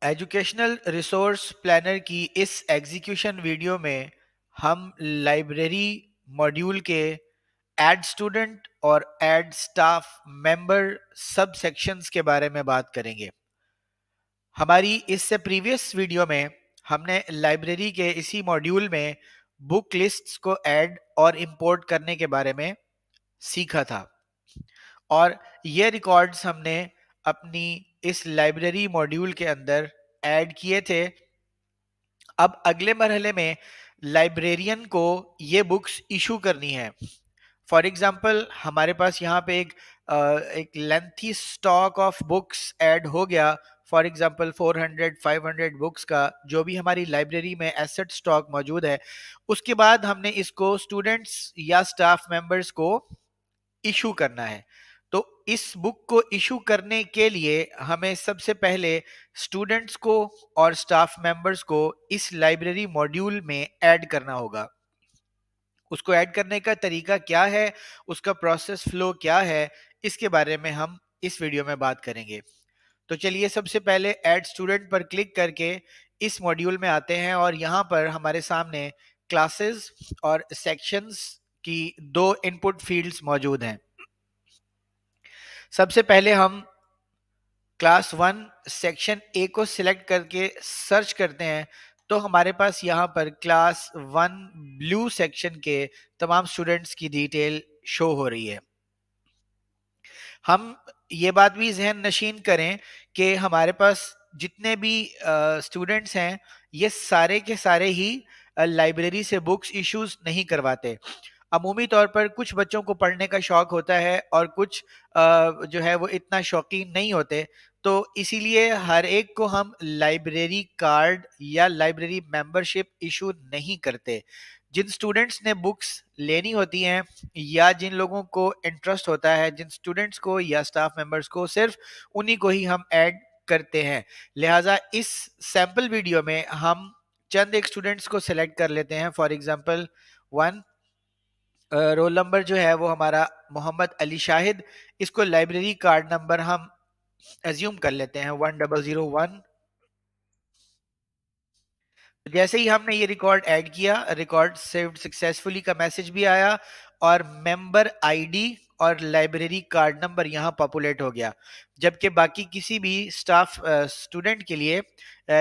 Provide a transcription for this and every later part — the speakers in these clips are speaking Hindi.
एजुकेशनल रिसोर्स प्लानर की इस एग्जीक्यूशन वीडियो में हम लाइब्रेरी मॉड्यूल के ऐड स्टूडेंट और ऐड स्टाफ मेंबर सब सेक्शंस के बारे में बात करेंगे। हमारी इससे प्रीवियस वीडियो में हमने लाइब्रेरी के इसी मॉड्यूल में बुक लिस्ट्स को ऐड और इंपोर्ट करने के बारे में सीखा था और ये रिकॉर्ड्स हमने अपनी इस लाइब्रेरी मॉड्यूल के अंदर ऐड किए थे। अब अगले मरहले में लाइब्रेरियन को ये बुक्स इशू करनी है। फॉर एग्जाम्पल हमारे पास यहाँ पे एक lengthy stock of books add हो गया। फॉर एग्जाम्पल 400 500 बुक्स का जो भी हमारी लाइब्रेरी में एसेट स्टॉक मौजूद है, उसके बाद हमने इसको स्टूडेंट्स या स्टाफ मेंबर्स को इशू करना है। तो इस बुक को इशू करने के लिए हमें सबसे पहले स्टूडेंट्स को और स्टाफ मेंबर्स को इस लाइब्रेरी मॉड्यूल में ऐड करना होगा। उसको ऐड करने का तरीका क्या है, उसका प्रोसेस फ्लो क्या है, इसके बारे में हम इस वीडियो में बात करेंगे। तो चलिए सबसे पहले ऐड स्टूडेंट पर क्लिक करके इस मॉड्यूल में आते हैं और यहाँ पर हमारे सामने क्लासेस और सेक्शंस की दो इनपुट फील्ड्स मौजूद हैं। सबसे पहले हम क्लास 1 सेक्शन ए को सिलेक्ट करके सर्च करते हैं तो हमारे पास यहाँ पर क्लास 1 ब्लू सेक्शन के तमाम स्टूडेंट्स की डिटेल शो हो रही है। हम ये बात भी जहन नशीन करें कि हमारे पास जितने भी स्टूडेंट्स हैं ये सारे के सारे ही लाइब्रेरी से बुक्स इश्यूज नहीं करवाते। अमूमी तौर पर कुछ बच्चों को पढ़ने का शौक होता है और कुछ जो है वो इतना शौकीन नहीं होते। तो इसीलिए हर एक को हम लाइब्रेरी कार्ड या लाइब्रेरी मेंबरशिप इशू नहीं करते। जिन स्टूडेंट्स ने बुक्स लेनी होती हैं या जिन लोगों को इंटरेस्ट होता है, जिन स्टूडेंट्स को या स्टाफ मेंबर्स को, सिर्फ उन्हीं को ही हम ऐड करते हैं। लिहाजा इस सैंपल वीडियो में हम चंद एक स्टूडेंट्स को सिलेक्ट कर लेते हैं। फॉर एग्जांपल 1 रोल नंबर जो है वो हमारा मोहम्मद अली शाहिद, इसको लाइब्रेरी कार्ड नंबर हम एज्यूम कर लेते हैं 1001। जैसे ही हमने ये रिकॉर्ड ऐड किया, रिकॉर्ड सेव्ड सक्सेसफुली का मैसेज भी आया और मेंबर आईडी और लाइब्रेरी कार्ड नंबर यहाँ पॉपुलेट हो गया। जबकि बाकी किसी भी स्टाफ स्टूडेंट के लिए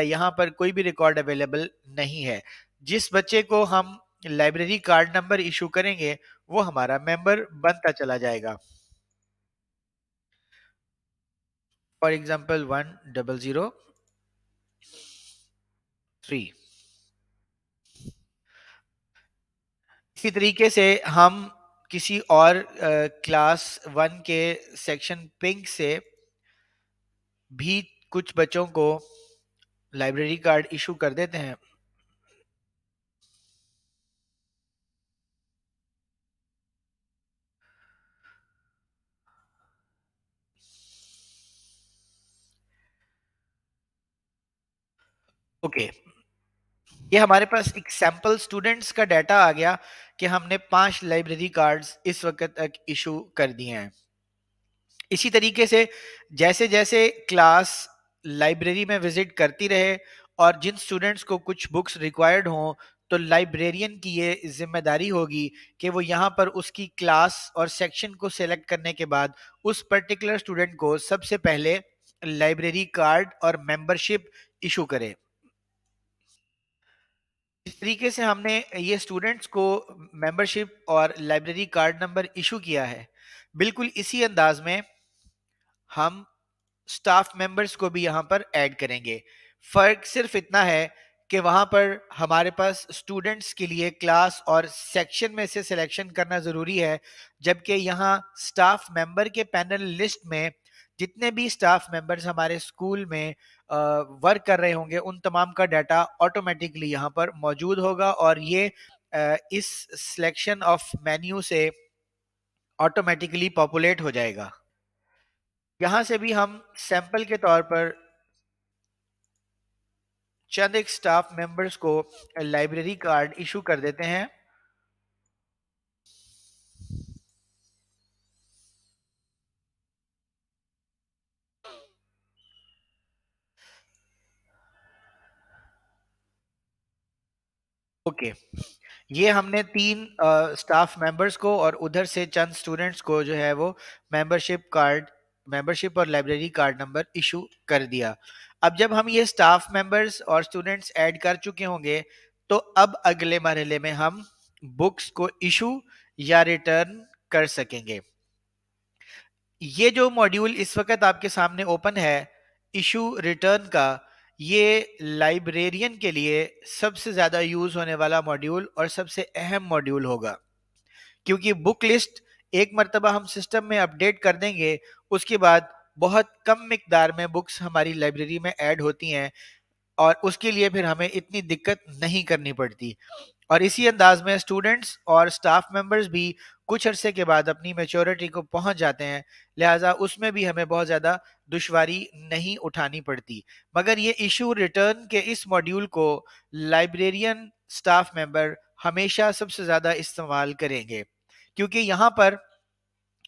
यहाँ पर कोई भी रिकॉर्ड अवेलेबल नहीं है। जिस बच्चे को हम लाइब्रेरी कार्ड नंबर इशू करेंगे वो हमारा मेंबर बनता चला जाएगा। For example 1003। इसी तरीके से हम किसी और क्लास 1 के सेक्शन पिंक से भी कुछ बच्चों को लाइब्रेरी कार्ड इशू कर देते हैं। ओके, ये हमारे पास एक सैंपल स्टूडेंट्स का डाटा आ गया कि हमने 5 लाइब्रेरी कार्ड्स इस वक्त तक इशू कर दिए हैं। इसी तरीके से जैसे जैसे क्लास लाइब्रेरी में विजिट करती रहे और जिन स्टूडेंट्स को कुछ बुक्स रिक्वायर्ड हों, तो लाइब्रेरियन की ये जिम्मेदारी होगी कि वो यहाँ पर उसकी क्लास और सेक्शन को सेलेक्ट करने के बाद उस पर्टिकुलर स्टूडेंट को सबसे पहले लाइब्रेरी कार्ड और मेंबरशिप इशू करे। इस तरीके से हमने ये स्टूडेंट्स को मेंबरशिप और लाइब्रेरी कार्ड नंबर इशू किया है। बिल्कुल इसी अंदाज में हम स्टाफ मेंबर्स को भी यहाँ पर ऐड करेंगे। फर्क सिर्फ इतना है कि वहां पर हमारे पास स्टूडेंट्स के लिए क्लास और सेक्शन में से सिलेक्शन करना जरूरी है, जबकि यहाँ स्टाफ मेंबर के पैनल लिस्ट में जितने भी स्टाफ मेंबर्स हमारे स्कूल में वर्क कर रहे होंगे उन तमाम का डाटा ऑटोमेटिकली यहाँ पर मौजूद होगा और ये इस सिलेक्शन ऑफ मेन्यू से ऑटोमेटिकली पॉपुलेट हो जाएगा। यहाँ से भी हम सैंपल के तौर पर चंद एक स्टाफ मेंबर्स को लाइब्रेरी कार्ड इशू कर देते हैं। ओके, ये हमने 3 स्टाफ मेंबर्स को और उधर से चंद स्टूडेंट्स को जो है वो मेंबरशिप और लाइब्रेरी कार्ड नंबर इशू कर दिया। अब जब हम ये स्टाफ मेंबर्स और स्टूडेंट्स ऐड कर चुके होंगे, तो अब अगले मरहले में हम बुक्स को इशू या रिटर्न कर सकेंगे। ये जो मॉड्यूल इस वक्त आपके सामने ओपन है, इशू रिटर्न का, ये लाइब्रेरियन के लिए सबसे ज्यादा यूज होने वाला मॉड्यूल और सबसे अहम मॉड्यूल होगा, क्योंकि बुक लिस्ट एक मर्तबा हम सिस्टम में अपडेट कर देंगे, उसके बाद बहुत कम मिकदार में बुक्स हमारी लाइब्रेरी में ऐड होती हैं और उसके लिए फिर हमें इतनी दिक्कत नहीं करनी पड़ती। और इसी अंदाज में स्टूडेंट्स और स्टाफ मेंबर्स भी कुछ अरसे के बाद अपनी मेच्योरिटी को पहुंच जाते हैं, लिहाजा उसमें भी हमें बहुत ज़्यादा दुश्वारी नहीं उठानी पड़ती। मगर ये इशू रिटर्न के इस मॉड्यूल को लाइब्रेरियन स्टाफ मेंबर हमेशा सबसे ज़्यादा इस्तेमाल करेंगे, क्योंकि यहाँ पर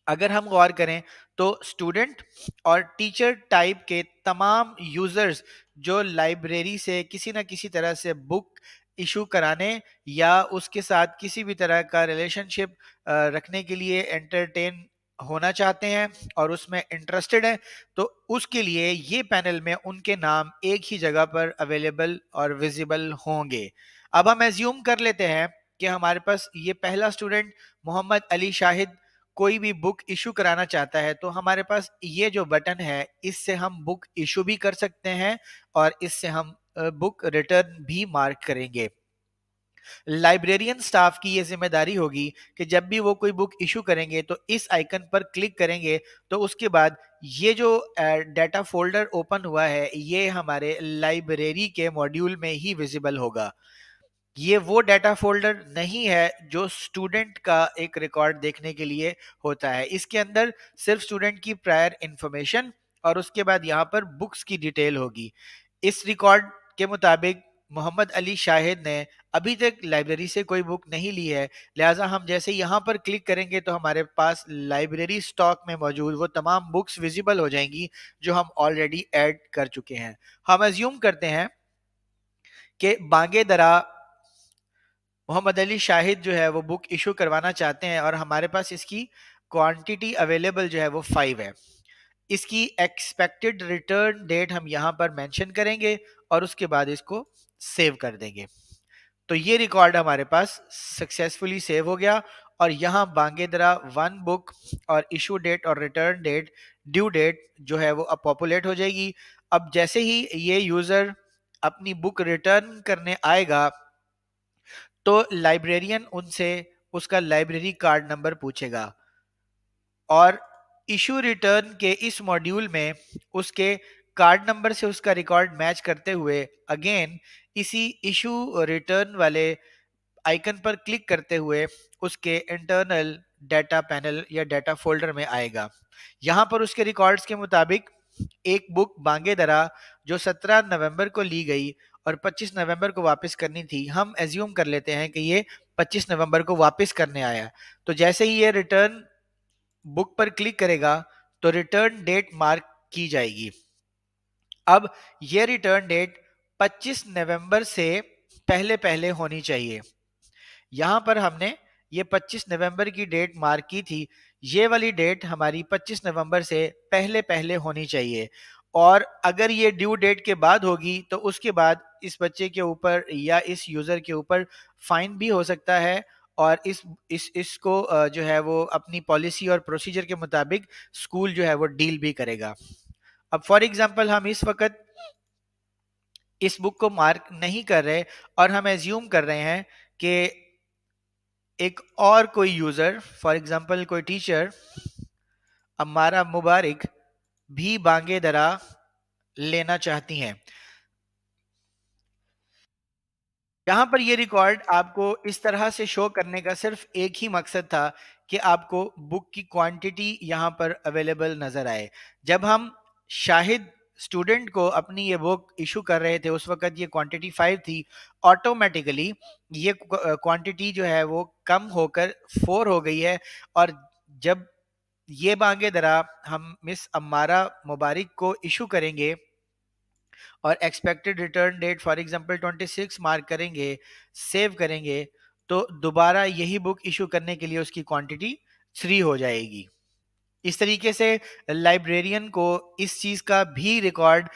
अगर हम गौर करें तो स्टूडेंट और टीचर टाइप के तमाम यूजर्स जो लाइब्रेरी से किसी ना किसी तरह से बुक इशू कराने या उसके साथ किसी भी तरह का रिलेशनशिप रखने के लिए एंटरटेन होना चाहते हैं और उसमें इंटरेस्टेड हैं, तो उसके लिए ये पैनल में उनके नाम एक ही जगह पर अवेलेबल और विजिबल होंगे। अब हम एज्यूम कर लेते हैं कि हमारे पास ये पहला स्टूडेंट मोहम्मद अली शाहिद कोई भी बुक इशू कराना चाहता है, तो हमारे पास ये जो बटन है, इससे हम बुक इशू भी कर सकते हैं और इससे हम बुक रिटर्न भी मार्क करेंगे। लाइब्रेरियन स्टाफ की ये जिम्मेदारी होगी कि जब भी वो कोई बुक इशू करेंगे तो इस आइकन पर क्लिक करेंगे, तो उसके बाद ये जो डाटा फोल्डर ओपन हुआ है, ये हमारे लाइब्रेरी के मॉड्यूल में ही विजिबल होगा। ये वो डाटा फोल्डर नहीं है जो स्टूडेंट का एक रिकॉर्ड देखने के लिए होता है। इसके अंदर सिर्फ स्टूडेंट की प्रायर इंफॉर्मेशन और उसके बाद यहाँ पर बुक्स की डिटेल होगी। इस रिकॉर्ड के मुताबिक मोहम्मद अली शाहिद ने अभी तक लाइब्रेरी से कोई बुक नहीं ली है, लिहाजा हम जैसे यहाँ पर क्लिक करेंगे तो हमारे पास लाइब्रेरी स्टॉक में मौजूद वो तमाम बुक्स विजिबल हो जाएंगी जो हम ऑलरेडी ऐड कर चुके हैं। हम अज्यूम करते हैं कि बांगे दरा मोहम्मद अली शाहिद जो है वो बुक इशू करवाना चाहते हैं और हमारे पास इसकी क्वांटिटी अवेलेबल जो है वो 5 है। इसकी एक्सपेक्टेड रिटर्न डेट हम यहाँ पर मेंशन करेंगे और उसके बाद इसको सेव कर देंगे। तो ये रिकॉर्ड हमारे पास सक्सेसफुली सेव हो गया और यहाँ बांगेदरा 1 बुक और इशू डेट और रिटर्न डेट, ड्यू डेट जो है वो अब पॉपुलेट हो जाएगी। अब जैसे ही ये यूजर अपनी बुक रिटर्न करने आएगा, तो लाइब्रेरियन उनसे उसका लाइब्रेरी कार्ड नंबर पूछेगा और इशू रिटर्न के इस मॉड्यूल में उसके कार्ड नंबर से उसका रिकॉर्ड मैच करते हुए अगेन इसी इशू रिटर्न वाले आइकन पर क्लिक करते हुए उसके इंटरनल डाटा पैनल या डाटा फोल्डर में आएगा। यहाँ पर उसके रिकॉर्ड्स के मुताबिक एक बुक बांगे दरा जो 17 नवंबर को ली गई और 25 नवंबर को वापस करनी थी, हम एज्यूम कर लेते हैं कि ये 25 नवंबर को वापस करने आया। तो जैसे ही ये रिटर्न बुक पर क्लिक करेगा तो रिटर्न डेट मार्क की जाएगी। अब ये रिटर्न डेट 25 नवंबर से पहले पहले होनी चाहिए। यहाँ पर हमने ये 25 नवंबर की डेट मार्क की थी, ये वाली डेट हमारी 25 नवंबर से पहले पहले होनी चाहिए। और अगर ये ड्यू डेट के बाद होगी तो उसके बाद इस बच्चे के ऊपर या इस यूज़र के ऊपर फाइन भी हो सकता है और इसको जो है वो अपनी पॉलिसी और प्रोसीजर के मुताबिक स्कूल जो है वो डील भी करेगा। अब फॉर एग्जांपल हम इस वक्त इस बुक को मार्क नहीं कर रहे और हम एज्यूम कर रहे हैं कि एक और कोई यूजर, फॉर एग्जांपल कोई टीचर अम्मारा मुबारक भी बांगे दरा लेना चाहती हैं। यहाँ पर ये रिकॉर्ड आपको इस तरह से शो करने का सिर्फ एक ही मकसद था कि आपको बुक की क्वांटिटी यहाँ पर अवेलेबल नजर आए। जब हम शाहिद स्टूडेंट को अपनी ये बुक इशू कर रहे थे उस वक्त ये क्वांटिटी 5 थी, ऑटोमेटिकली ये क्वांटिटी जो है वो कम होकर 4 हो गई है। और जब ये बांगे दरा हम मिस अम्मारा मुबारक को इशू करेंगे और expected return date for example 26 mark करेंगे, सेव करेंगे, तो दोबारा यही बुक इशू करने के लिए उसकी क्वांटिटी 3 हो जाएगी। इस तरीके से लाइब्रेरियन को इस चीज़ का भी रिकॉर्ड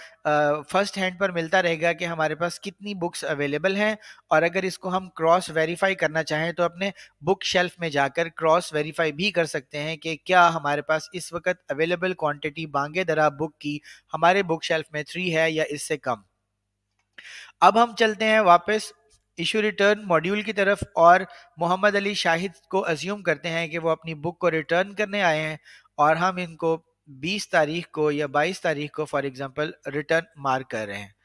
फर्स्ट हैंड पर मिलता रहेगा कि हमारे पास कितनी बुक्स अवेलेबल हैं, और अगर इसको हम क्रॉस वेरीफाई करना चाहें तो अपने बुक शेल्फ में जाकर क्रॉस वेरीफाई भी कर सकते हैं कि क्या हमारे पास इस वक्त अवेलेबल क्वांटिटी बांगे दरा बुक की हमारे बुक शेल्फ में 3 है या इससे कम। अब हम चलते हैं वापस इशू रिटर्न मॉड्यूल की तरफ, और मोहम्मद अली शाहिद को अज्यूम करते हैं कि वो अपनी बुक को रिटर्न करने आए हैं, और हम इनको 20 तारीख को या 22 तारीख को फॉर एग्जांपल रिटर्न मार्क कर रहे हैं।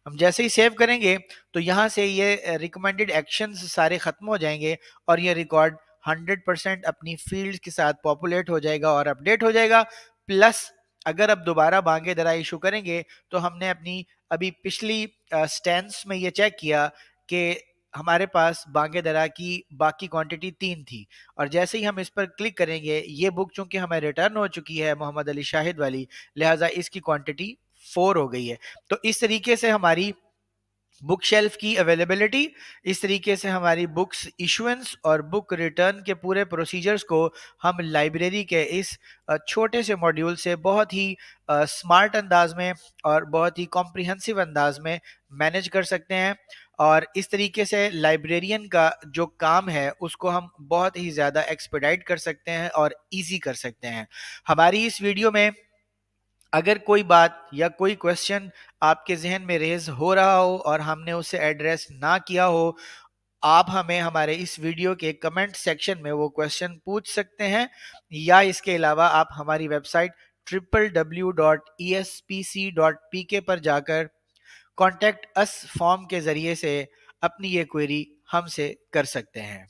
हम जैसे ही सेव करेंगे तो यहाँ से ये रिकमेंडेड एक्शंस सारे खत्म हो जाएंगे, और ये रिकॉर्ड 100% अपनी फील्ड के साथ पॉपुलेट हो जाएगा और अपडेट हो जाएगा। प्लस अगर अब दोबारा बांगे दरा इशू करेंगे तो हमने अपनी अभी पिछली स्टैंस में ये चेक किया कि हमारे पास बांगे दरा की बाकी क्वांटिटी 3 थी, और जैसे ही हम इस पर क्लिक करेंगे ये बुक चूंकि हमें रिटर्न हो चुकी है मोहम्मद अली शाहिद वाली, लिहाजा इसकी क्वांटिटी 4 हो गई है। तो इस तरीके से हमारी बुक शेल्फ की अवेलेबिलिटी, इस तरीके से हमारी बुक्स इशुएंस और बुक रिटर्न के पूरे प्रोसीजर्स को हम लाइब्रेरी के इस छोटे से मॉड्यूल से बहुत ही स्मार्ट अंदाज में और बहुत ही कॉम्प्रिहेंसिव अंदाज में मैनेज कर सकते हैं, और इस तरीके से लाइब्रेरियन का जो काम है उसको हम बहुत ही ज़्यादा एक्सपेडाइट कर सकते हैं और इजी कर सकते हैं। हमारी इस वीडियो में अगर कोई बात या कोई क्वेश्चन आपके जहन में रेज हो रहा हो और हमने उसे एड्रेस ना किया हो, आप हमें हमारे इस वीडियो के कमेंट सेक्शन में वो क्वेश्चन पूछ सकते हैं, या इसके अलावा आप हमारी वेबसाइट www.espc.pk पर जाकर कॉन्टेक्ट अस फॉर्म के ज़रिए से अपनी ये क्वेरी हमसे कर सकते हैं।